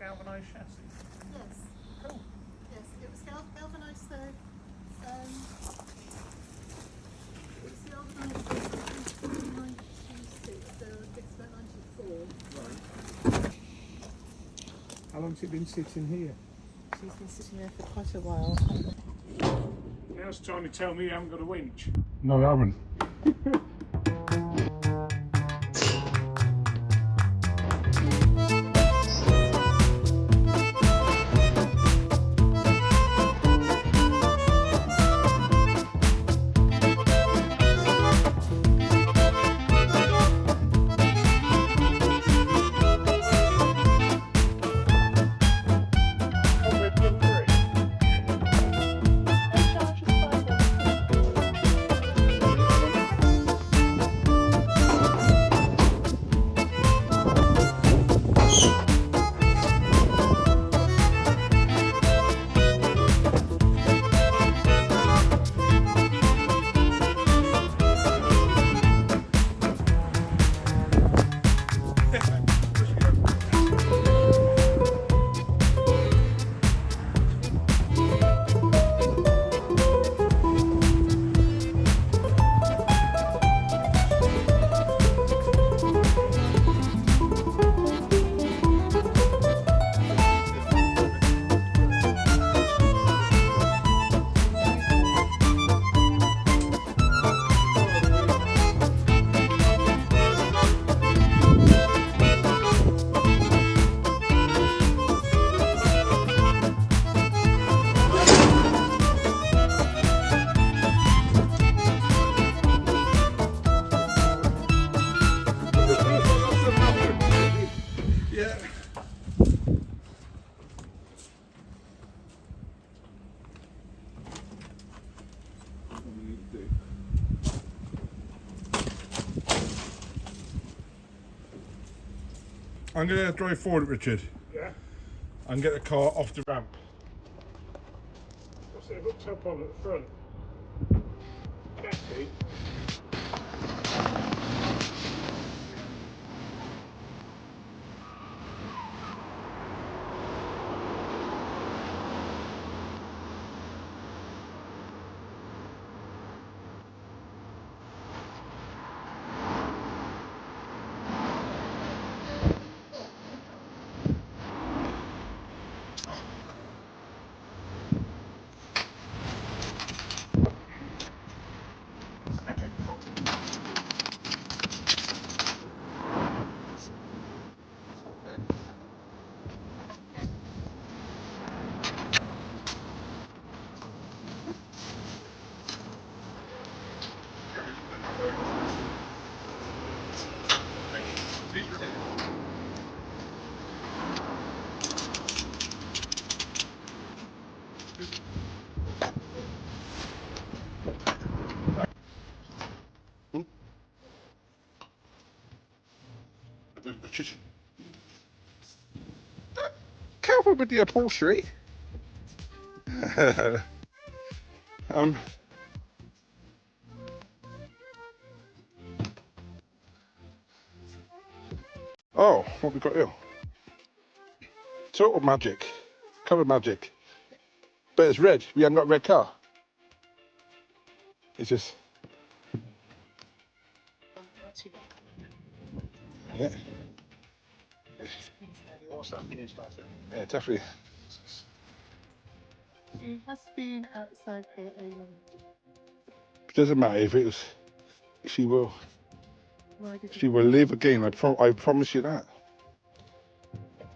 galvanised chassis? Yes. Cool. Yes, it was galvanised though. It was galvanised in 1996, so I guess about 94. Right. How long's it been sitting here? She's been sitting there for quite a while. Now it's trying to tell me you haven't got a winch. No, I haven't. Yeah. I'm going to drive forward, Richard, Yeah. and get the car off the ramp. What's it hooked up on at the front? Chassis. Richard. Careful with the upholstery. Oh, what we got here? Total magic. Colour magic. But it's red. We haven't got a red car. It's just... Yeah. Yeah, definitely. She has been outside here a long It doesn't matter if it was... She will time. live again. I promise you that.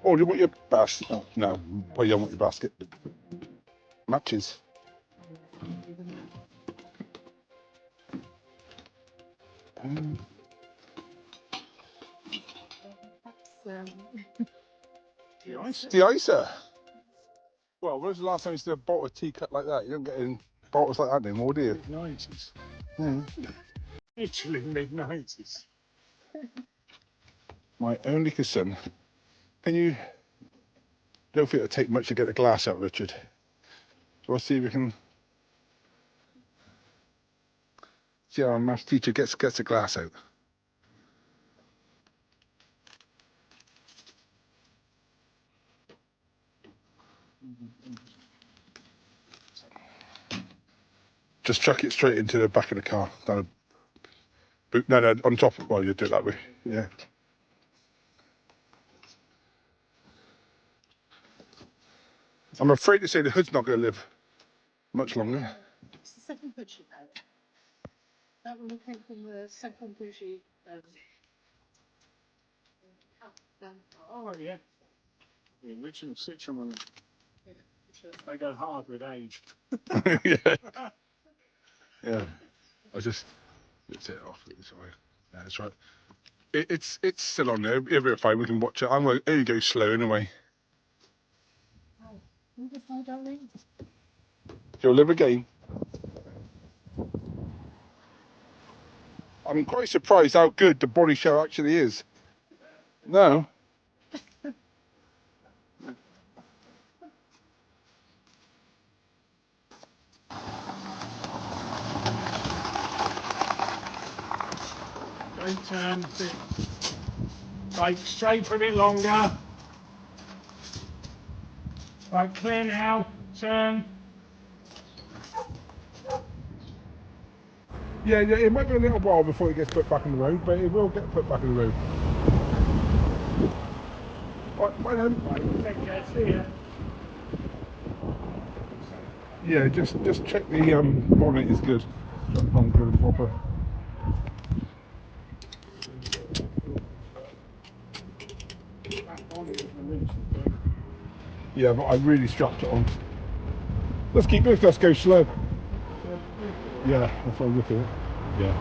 Oh, do you want your basket? Oh, no. Well, you don't want your basket. Matches. De-icer. Well, when was the last time you did a bottle of tea cut like that? You don't get in bottles like that anymore, do you? Mid-90s. Yeah. Literally mid-90s. My only concern. Can you... Don't think it'll take much to get the glass out, Richard. So I'll see if we can... See how our maths teacher gets the glass out. Just chuck it straight into the back of the car. Down the boot. No, on top. Well, you do it that way. Yeah. I'm afraid to say the hood's not going to live much longer. It's the second butcher though. That one came from the second bougie. Oh yeah. The original Citroen one. They go hard with age. Yeah. Yeah. I just let's it off. Sorry. Yeah, that's right. It's still on there. It'll be fine. We can watch it. I'm going to go slow anyway. Hi, darling. You'll live again. I'm quite surprised how good the body show actually is. No. Don't turn. Like straight for a bit longer. Right, clear now. Turn. Yeah, it might be a little while before it gets put back on the road, but it will get put back on the road. Right, bye then. Right, take care. See ya. Yeah, just check the bonnet is good. I'm good and proper. That bonnet is released. Yeah, but I really strapped it on. Let's keep this. Let's go slow. Yeah, that's what I'm looking at. Yeah.